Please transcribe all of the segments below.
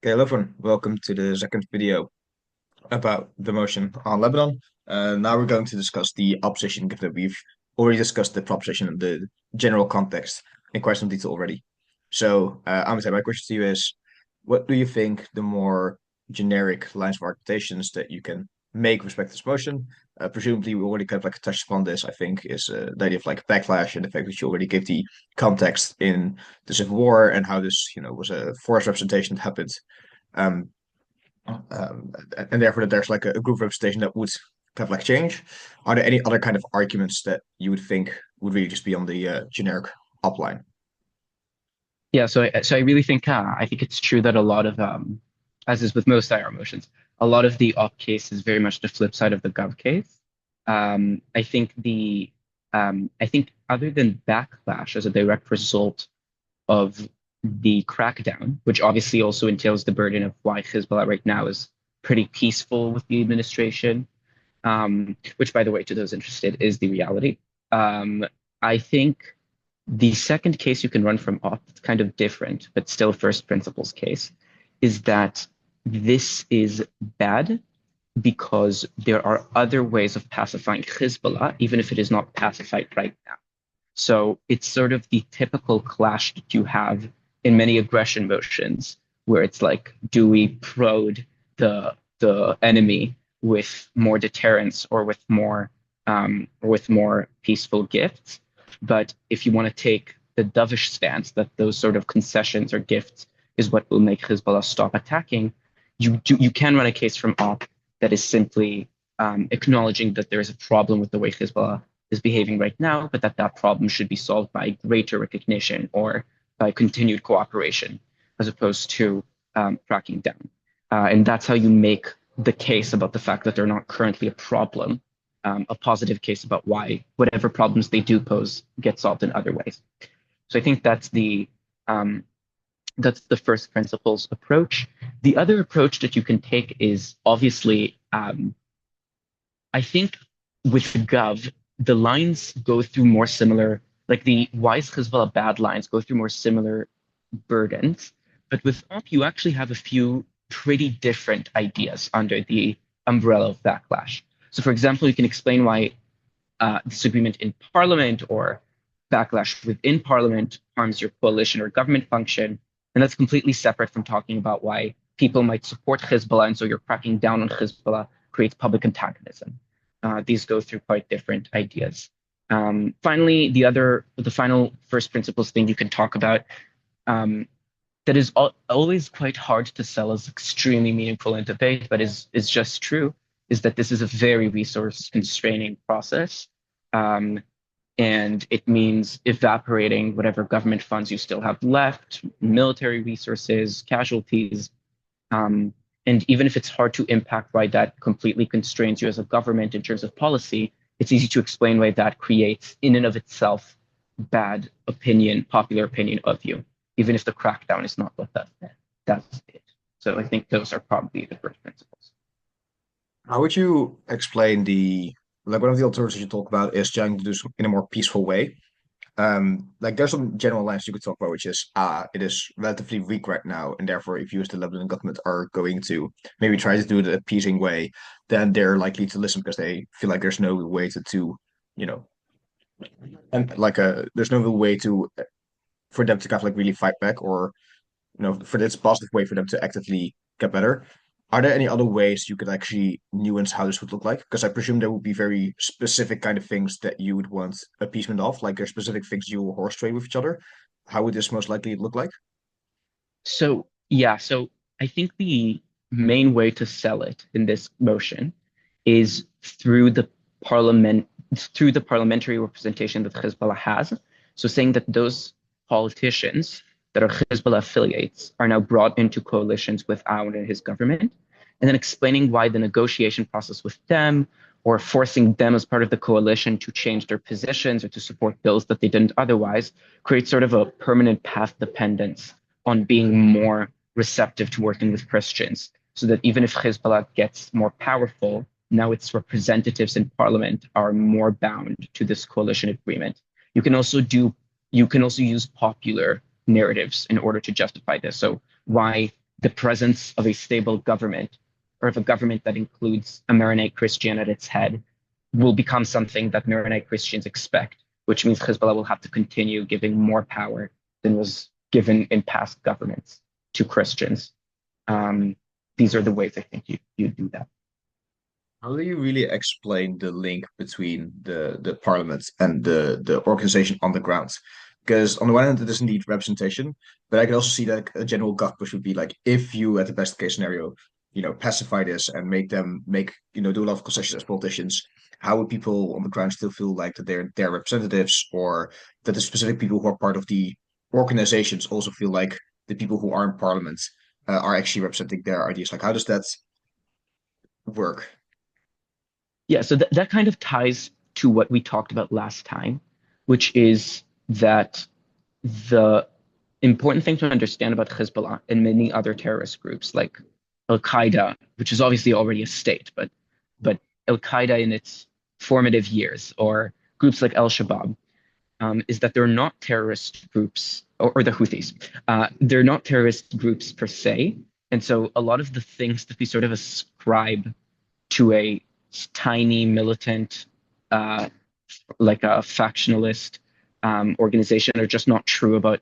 Okay, hello everyone. Welcome to the second video about the motion on Lebanon. Now we're going to discuss the opposition, given that we've already discussed the proposition and the general context in quite some detail already. So, Amitai, my question to you is, what do you think the more generic lines of argumentations that you can make with respect to this motion? Presumably, we already kind of like touched upon this, I think, is the idea of like backlash and the fact that you already gave the context in the Civil War and how this, was a forced representation that happened. Um, and therefore that there's like a group representation that would kind of like change. Are there any other kind of arguments that you would think would really just be on the generic upline? Yeah, so I really think I think it's true that a lot of as is with most IR motions, a lot of the op case is very much the flip side of the gov case. I think other than backlash as a direct result of the crackdown, which obviously also entails the burden of why Hezbollah right now is pretty peaceful with the administration, which by the way, to those interested, is the reality. I think the second case you can run from off, it's kind of different, but still first principles case, is that this is bad because there are other ways of pacifying Hezbollah, even if it is not pacified right now. So it's sort of the typical clash that you have in many aggression motions, where it's like, do we prod the enemy with more deterrence or with more peaceful gifts? But if you want to take the dovish stance that those sort of concessions or gifts is what will make Hezbollah stop attacking, you can run a case from op that is simply acknowledging that there is a problem with the way Hezbollah is behaving right now, but that problem should be solved by greater recognition or by continued cooperation, as opposed to cracking down. And that's how you make the case about the fact that they're not currently a problem, a positive case about why whatever problems they do pose get solved in other ways. So I think that's the first principles approach. The other approach that you can take is obviously, I think with Gov, the lines go through more similar, like the why is Hezbollah bad lines go through more similar burdens. But with Op, you actually have a few pretty different ideas under the umbrella of backlash. So, for example, you can explain why disagreement in parliament or backlash within parliament harms your coalition or government function. And that's completely separate from talking about why people might support Hezbollah. And so you're cracking down on Hezbollah creates public antagonism. These go through quite different ideas. Finally, the final first principles thing you can talk about that is always quite hard to sell as extremely meaningful in debate, but is just true, is that this is a very resource constraining process. And it means evaporating whatever government funds you still have left, military resources, casualties. And even if it's hard to impact why that completely constrains you as a government in terms of policy, it's easy to explain why that creates, in and of itself, bad opinion, popular opinion of you, even if the crackdown is not what that's it. So I think those are probably the first principles. How would you explain the like one of the alternatives you talk about is trying to do in a more peaceful way? Like there's some general lines you could talk about, which is it is relatively weak right now, and therefore if you as the Lebanon government are going to maybe try to do it a appeasing way, then they're likely to listen because they feel like there's no way to you know, and like there's no real way to for them to kind of like really fight back or for this positive way for them to actively get better. Are there any other ways you could actually nuance how this would look like? Because I presume there would be very specific kind of things that you would want appeasement of, like there's specific things you will horse trade with each other. How would this most likely look like? So yeah, so I think the main way to sell it in this motion is through the parliamentary representation that Hezbollah has. So saying that those politicians that are Hezbollah affiliates are now brought into coalitions with Aoun and his government, and then explaining why the negotiation process with them or forcing them as part of the coalition to change their positions or to support bills that they didn't otherwise creates sort of a permanent path dependence on being more receptive to working with Christians. So that even if Hezbollah gets more powerful, now its representatives in parliament are more bound to this coalition agreement. You can also use popular narratives in order to justify this. So why the presence of a stable government or of a government that includes a Maronite Christian at its head will become something that Maronite Christians expect, which means Hezbollah will have to continue giving more power than was given in past governments to Christians. These are the ways I think you do that. How do you really explain the link between the parliament and the organization on the ground? Because on the one hand, it is indeed representation, but I can also see that a general gut push would be like, if you, at the best case scenario, pacify this and make them do a lot of concessions as politicians, how would people on the ground still feel like that they're their representatives, or that the specific people who are part of the organizations also feel like the people who are in parliament are actually representing their ideas? Like, how does that work? Yeah, so that kind of ties to what we talked about last time, which is that the important thing to understand about Hezbollah and many other terrorist groups like Al Qaeda, which is obviously already a state, but Al Qaeda in its formative years, or groups like Al Shabaab, is that they're not terrorist groups, or the Houthis. They're not terrorist groups per se, and so a lot of the things that we sort of ascribe to a tiny militant, like a factionalist organization, are just not true about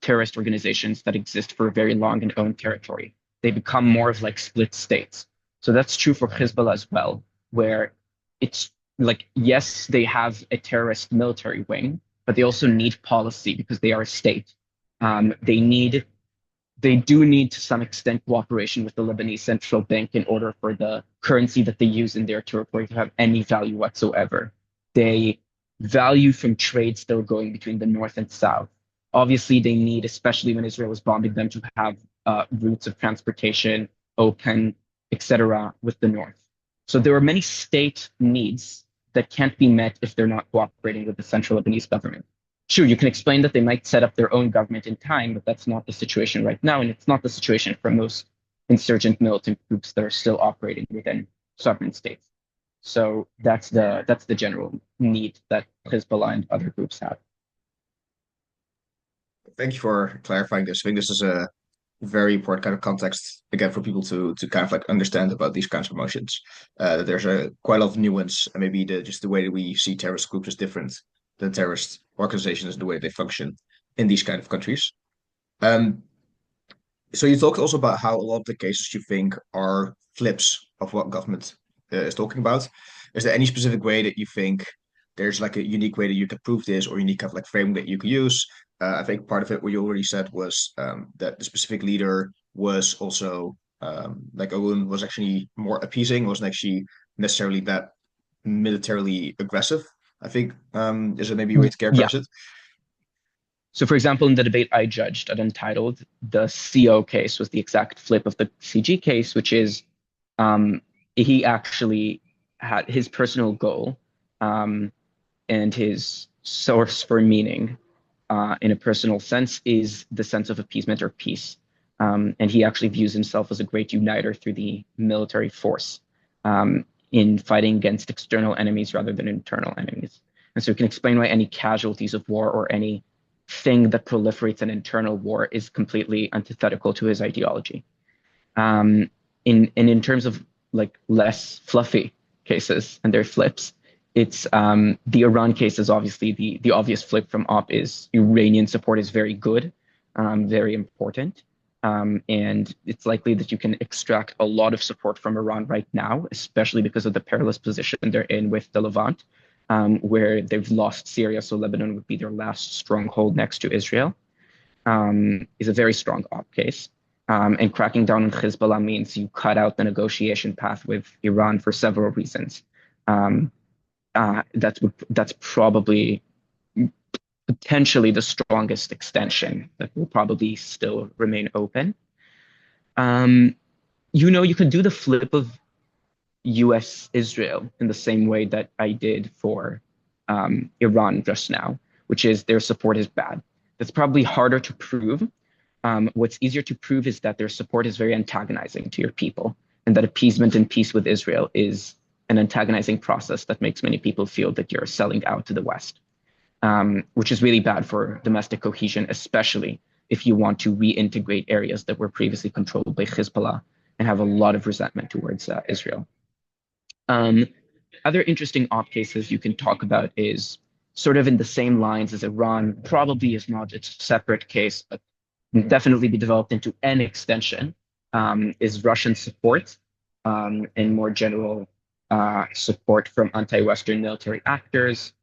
terrorist organizations that exist for very long and own territory. They become more of like split states. So that's true for Hezbollah as well, where it's like, yes, they have a terrorist military wing, but they also need policy because they are a state. They do need to some extent cooperation with the Lebanese central bank in order for the currency that they use in their territory to have any value whatsoever. They value from trade still going between the north and south. Obviously, they need, especially when Israel is bombing them, to have routes of transportation open, etc., with the north. So there are many state needs that can't be met if they're not cooperating with the central Lebanese government. Sure, you can explain that they might set up their own government in time, but that's not the situation right now, and it's not the situation for most insurgent militant groups that are still operating within sovereign states. So that's the general need that Hezbollah and other groups have. Thank you for clarifying this. I think this is a very important kind of context again for people to kind of like understand about these kinds of emotions. There's a quite a lot of nuance, and maybe just the way that we see terrorist groups is different than terrorist organizations and the way they function in these kind of countries. Um, so you talked also about how a lot of the cases you think are flips of what government is talking about. Is there any specific way that you think there's like a unique way that you can prove this, or unique kind of like frame that you could use? I think part of it, what you already said, was that the specific leader was also like Aoun was actually more appeasing, wasn't actually necessarily that militarily aggressive. I think is there maybe a way to Yeah. characterize it? So, for example, in the debate I judged at Untitled, the CO case was the exact flip of the CG case, which is he actually had his personal goal and his source for meaning in a personal sense is the sense of appeasement or peace. And he actually views himself as a great uniter through the military force in fighting against external enemies rather than internal enemies. And so we can explain why any casualties of war or any thing that proliferates an internal war is completely antithetical to his ideology. In terms of like less fluffy cases and their flips, it's the Iran case is obviously the obvious flip from op is Iranian support is very good, very important. And it's likely that you can extract a lot of support from Iran right now, especially because of the perilous position they're in with the Levant, where they've lost Syria, so Lebanon would be their last stronghold next to Israel, is a very strong op case. And cracking down on Hezbollah means you cut out the negotiation path with Iran for several reasons. That's probably potentially the strongest extension that will probably still remain open. You could do the flip of US Israel in the same way that I did for Iran just now, which is their support is bad. That's probably harder to prove. What's easier to prove is that their support is very antagonizing to your people, and that appeasement and peace with Israel is an antagonizing process that makes many people feel that you're selling out to the West, which is really bad for domestic cohesion, especially if you want to reintegrate areas that were previously controlled by Hezbollah and have a lot of resentment towards Israel. Other interesting off cases you can talk about is sort of in the same lines as Iran, probably is not its separate case, but can definitely be developed into an extension, is Russian support and more general support from anti-Western military actors.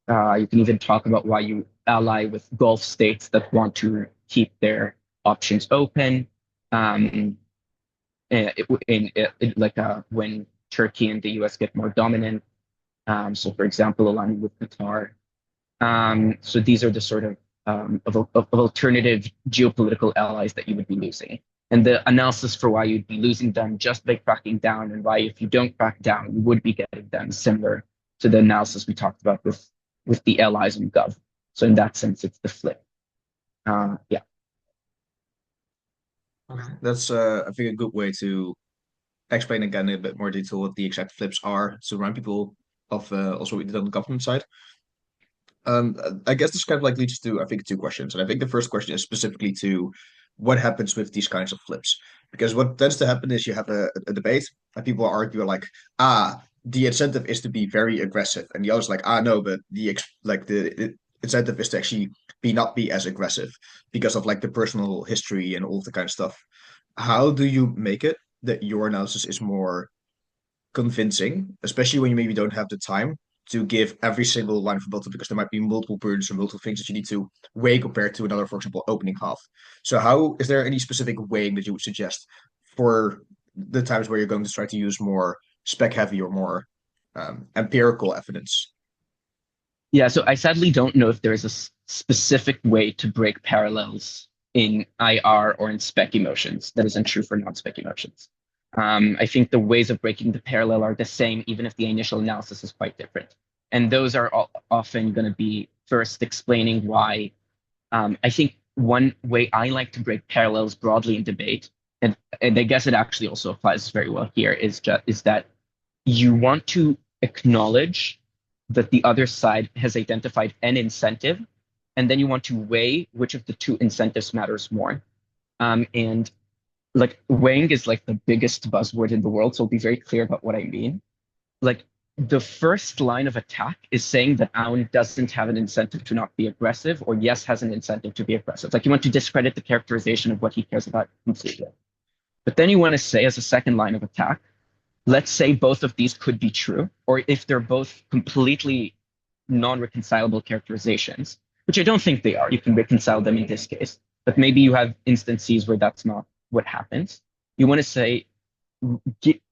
You can even talk about why you ally with Gulf states that want to keep their options open. When Turkey and the US get more dominant. So, for example, aligning with Qatar. So these are the sort of alternative geopolitical allies that you would be losing. And the analysis for why you'd be losing them just by cracking down, and why if you don't crack down, you would be getting them, similar to the analysis we talked about with the allies and Gov. So in that sense, it's the flip. Yeah. Okay. That's I think a good way to explain again in a bit more detail what the exact flips are to remind people of also what we did on the government side. I guess this kind of like leads to, I think, two questions. And I think the first question is specifically to what happens with these kinds of flips. Because what tends to happen is you have a debate and people argue like, the incentive is to be very aggressive. And the other's like, no, but the incentive is to actually not be as aggressive because of like the personal history and all of the kind of stuff. How do you make it that your analysis is more convincing, especially when you maybe don't have the time to give every single line of rebuttal because there might be multiple burdens or multiple things that you need to weigh compared to another, for example, opening half. So how is there any specific weighing that you would suggest for the times where you're going to try to use more spec heavy or more empirical evidence? Yeah, so I sadly don't know if there is a specific way to break parallels in IR or in spec emotions that isn't true for non-spec emotions. I think the ways of breaking the parallel are the same, even if the initial analysis is quite different. And those are often going to be first explaining why. I think one way I like to break parallels broadly in debate, and I guess it actually also applies very well here, is that you want to acknowledge that the other side has identified an incentive, and then you want to weigh which of the two incentives matters more. And like weighing is like the biggest buzzword in the world, so I'll be very clear about what I mean. Like the first line of attack is saying that Aoun doesn't have an incentive to not be aggressive, or yes has an incentive to be aggressive. Like you want to discredit the characterization of what he cares about completely. But then you want to say as a second line of attack, let's say both of these could be true, or if they're both completely non-reconcilable characterizations, which I don't think they are. You can reconcile them in this case, but maybe you have instances where that's not what happens. You want to say,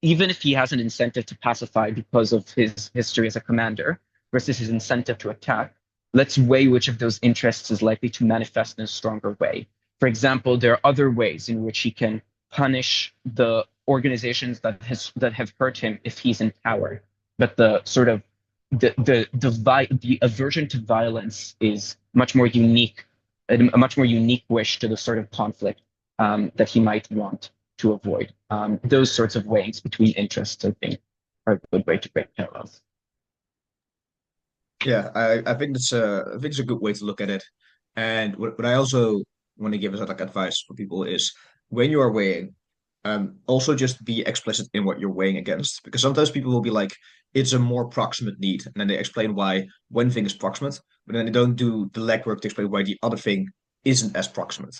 even if he has an incentive to pacify because of his history as a commander versus his incentive to attack, let's weigh which of those interests is likely to manifest in a stronger way. For example, there are other ways in which he can punish the organizations that have hurt him if he's in power. But the sort of the aversion to violence is much more unique, a much more unique wish to the sort of conflict that he might want to avoid. Those sorts of weighings between interests, I think, are a good way to break parallels. Yeah, I think it's a good way to look at it. And what I also want to give as like advice for people is when you are weighing, also just be explicit in what you're weighing against. Because sometimes people will be like, it's a more proximate need, and then they explain why one thing is proximate, but then they don't do the legwork to explain why the other thing isn't as proximate.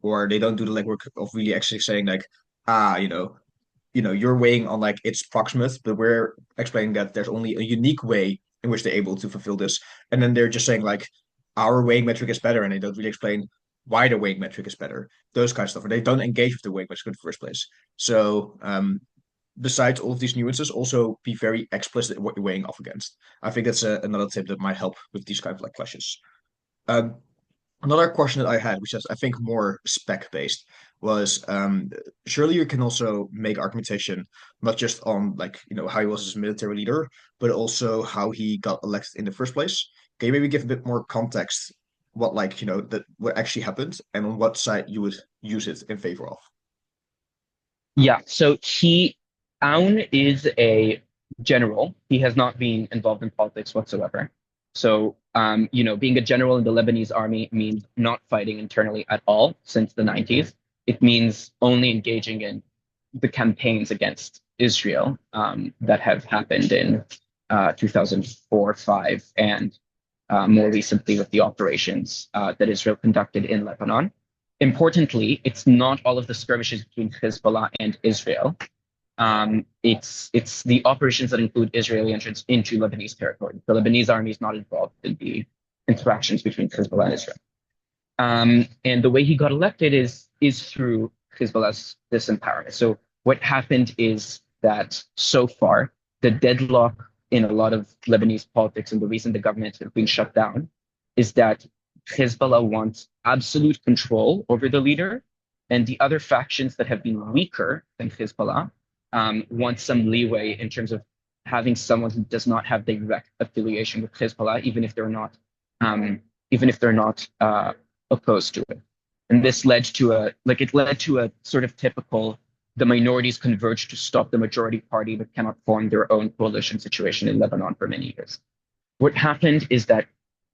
Or they don't do the legwork of really actually saying like, ah, you're weighing on like it's proximate, but we're explaining that there's only a unique way in which they're able to fulfill this. And then they're just saying like our weighing metric is better, and they don't really explain why the weighing metric is better. Those kind of stuff, or they don't engage with the weighing metric in the first place. So besides all of these nuances, also be very explicit in what you're weighing off against. I think that's another tip that might help with these kind of like clashes. Um, Another question that I had, which is I think more spec based, was surely you can also make argumentation not just on like how he was as a military leader, but also how he got elected in the first place. Can you maybe give a bit more context what like that what actually happened and on what side you would use it in favor of? Yeah, so Aoun is a general. He has not been involved in politics whatsoever. So, being a general in the Lebanese army means not fighting internally at all since the 90s. It means only engaging in the campaigns against Israel that have happened in 2004, 5, and more recently with the operations that Israel conducted in Lebanon. Importantly, it's not all of the skirmishes between Hezbollah and Israel. It's the operations that include Israeli entrance into Lebanese territory. The Lebanese army is not involved in the interactions between Hezbollah and Israel. And the way he got elected is through Hezbollah's disempowerment. So what happened is that so far the deadlock in a lot of Lebanese politics and the reason the government has been shut down is that Hezbollah wants absolute control over the leader, and the other factions that have been weaker than Hezbollah want some leeway in terms of having someone who does not have direct affiliation with Hezbollah, even if they're not opposed to it. And this led to a sort of typical, the minorities converge to stop the majority party but cannot form their own coalition situation in Lebanon for many years. What happened is that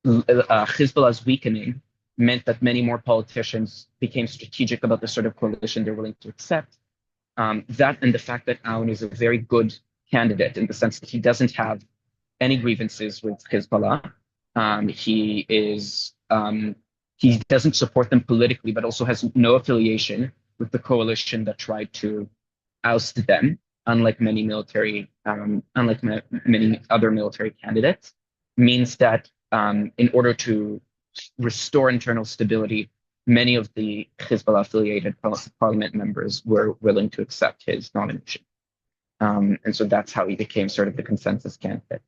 Hezbollah's weakening meant that many more politicians became strategic about the sort of coalition they're willing to accept. That and the fact that Aoun is a very good candidate in the sense that he doesn't have any grievances with Hezbollah. He doesn't support them politically, but also has no affiliation with the coalition that tried to oust them, unlike many other military candidates, means that in order to restore internal stability, many of the Hezbollah-affiliated parliament members were willing to accept his nomination. And so that's how he became sort of the consensus candidate.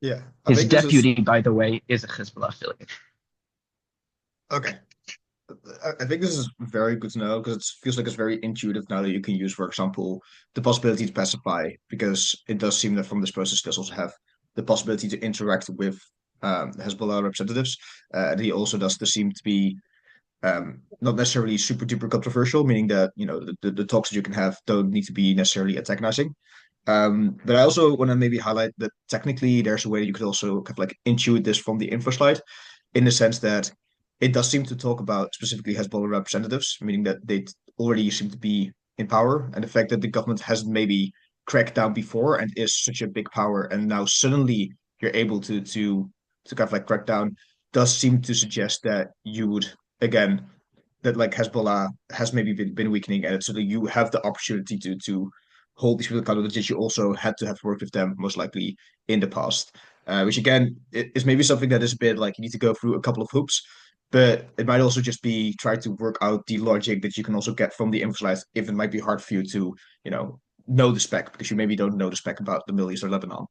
Yeah. His deputy, by the way, is a Hezbollah affiliate. Okay. I think this is very good to know because it feels like it's very intuitive now that you can use, for example, the possibility to pacify, because it does seem that from this process, does also have the possibility to interact with Hezbollah representatives. And he also does seem to be not necessarily super duper controversial, meaning that the talks that you can have don't need to be necessarily antagonizing. But I also want to maybe highlight that technically there's a way you could also kind of like intuit this from the Infoslide, in the sense that it does seem to talk about specifically Hezbollah representatives, meaning that they already seem to be in power, and the fact that the government hasn't maybe cracked down before and is such a big power, and now suddenly you're able to kind of like crack down, does seem to suggest that you would again that like Hezbollah has maybe been weakening, and so that you have the opportunity to hold these people accountable, that you also had to have worked with them most likely in the past. Which again is maybe something that is a bit like you need to go through a couple of hoops, but it might also just be try to work out the logic that you can also get from the Infoslide if it might be hard for you to, know the spec because you maybe don't know the spec about the Middle East or Lebanon.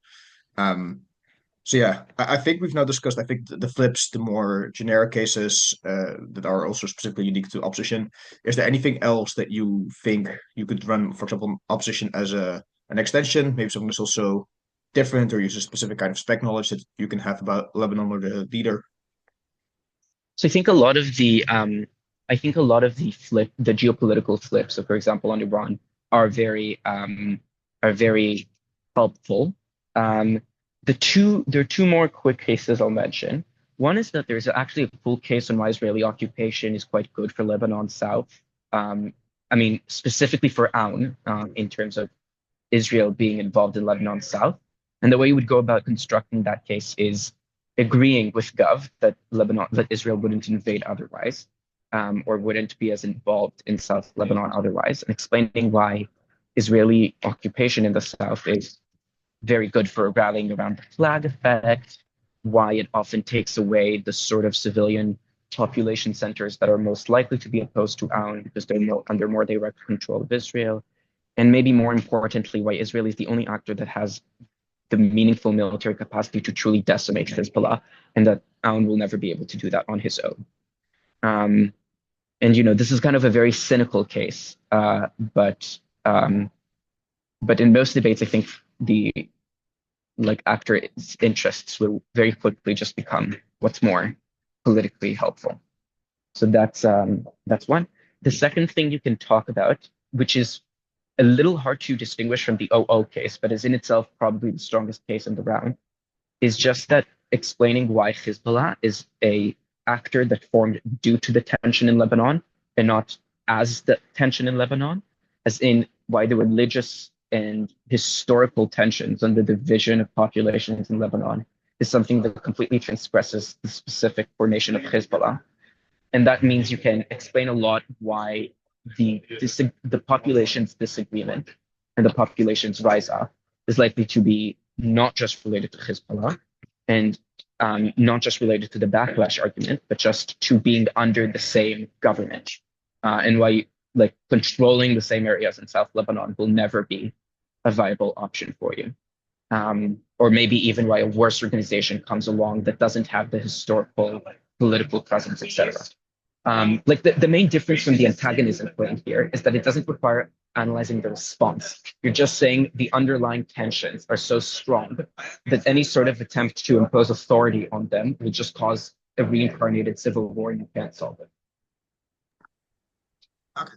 So yeah, I think we've now discussed, I think the flips, the more generic cases that are also specifically unique to opposition. Is there anything else that you think you could run, for example, opposition as an extension, maybe something that's also different or use a specific kind of spec knowledge that you can have about Lebanon or the leader? So I think a lot of the geopolitical flips, so for example on Iran, are very helpful. There are two more quick cases I'll mention. One is that there's actually a full case on why Israeli occupation is quite good for Lebanon South. I mean, specifically for Aoun, in terms of Israel being involved in Lebanon South. And the way you would go about constructing that case is agreeing with Gov that Israel wouldn't invade otherwise, or wouldn't be as involved in South Lebanon otherwise, and explaining why Israeli occupation in the South is very good for rallying around the flag effect, why it often takes away the sort of civilian population centers that are most likely to be opposed to Aoun because they're under more direct control of Israel, and maybe more importantly, why Israel is the only actor that has the meaningful military capacity to truly decimate Hezbollah, and that Aoun will never be able to do that on his own. And this is kind of a very cynical case, but in most debates, I think the actors' interests will very quickly just become what's more politically helpful. So that's one. The second thing you can talk about, which is a little hard to distinguish from the OO case, but is in itself probably the strongest case in the round, is just that explaining why Hezbollah is a actor that formed due to the tension in Lebanon and not as the tension in Lebanon, as in why the religious and historical tensions under the division of populations in Lebanon is something that completely transgresses the specific formation of Hezbollah. And that means you can explain a lot why the population's disagreement and the population's rise up is likely to be not just related to Hezbollah and not just related to the backlash argument, but just to being under the same government, and why like controlling the same areas in South Lebanon will never be a viable option for you. Or maybe even why a worse organization comes along that doesn't have the historical political presence, etc. Like the main difference from the antagonism point here is that it doesn't require analyzing the response. You're just saying the underlying tensions are so strong that any sort of attempt to impose authority on them will just cause a reincarnated civil war and you can't solve it. Okay.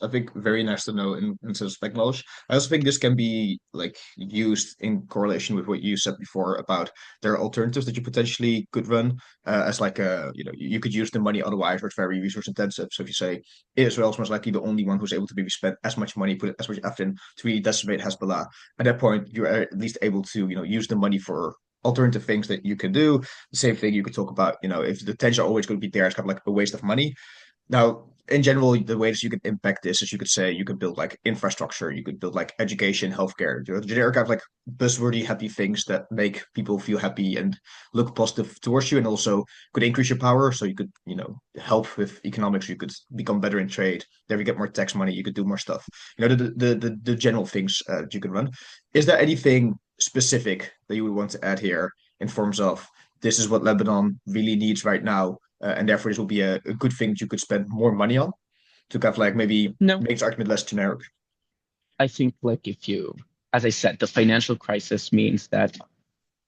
I think very nice to know in terms of knowledge. I also think this can be like used in correlation with what you said before about there are alternatives that you potentially could run as like a you could use the money otherwise or it's very resource intensive. So if you say Israel's most likely the only one who's able to maybe spend as much money, put as much effort in to really decimate Hezbollah, at that point you're at least able to use the money for alternative things that you can do. The same thing you could talk about, if the tensions are always going to be there, it's kind of like a waste of money. Now, in general, the ways you could impact this is you could say you could build like infrastructure, you could build like education, healthcare, generic kind of like buzzwordy happy things that make people feel happy and look positive towards you, and also could increase your power. So you could, help with economics. You could become better in trade. There you get more tax money. You could do more stuff. The general things that you could run. Is there anything specific that you would want to add here in forms of this is what Lebanon really needs right now? And therefore, this will be a good thing that you could spend more money on to kind of like maybe No, make the argument less generic. I think like if you, as I said, the financial crisis means that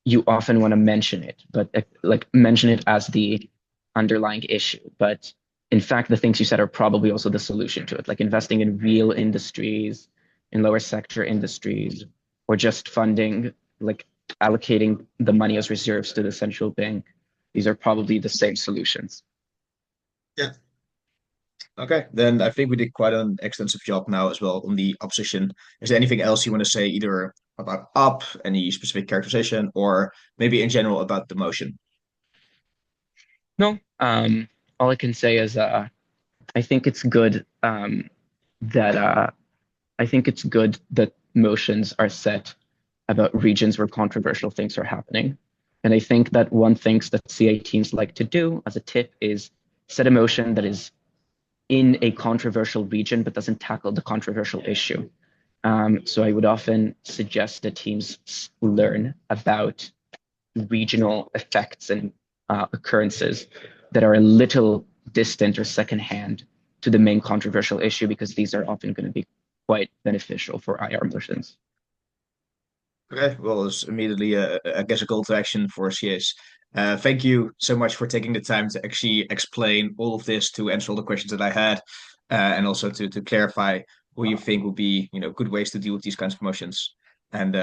you often want to mention it, but like mention it as the underlying issue. But in fact, the things you said are probably also the solution to it, like investing in real industries, in lower sector industries, or just funding, like allocating the money as reserves to the central bank. These are probably the same solutions. Yeah. Okay, then I think we did quite an extensive job now as well on the opposition. Is there anything else you want to say, either about up, any specific characterization, or maybe in general about the motion? No, all I can say is I think it's good that I think it's good that motions are set about regions where controversial things are happening. And I think that one thing that CA teams like to do as a tip is set a motion that is in a controversial region but doesn't tackle the controversial issue. So I would often suggest that teams learn about regional effects and occurrences that are a little distant or secondhand to the main controversial issue, because these are often going to be quite beneficial for IR motions. Okay, well, it's immediately, I guess, a call to action for CAs. Thank you so much for taking the time to actually explain all of this, to answer all the questions that I had, and also to clarify what you think would be, good ways to deal with these kinds of motions. And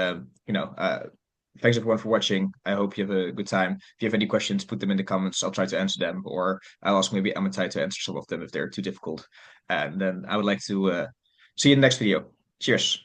thanks everyone for watching. I hope you have a good time. If you have any questions, put them in the comments. I'll try to answer them, or I'll ask maybe Amitai to answer some of them if they're too difficult. And then I would like to see you in the next video. Cheers.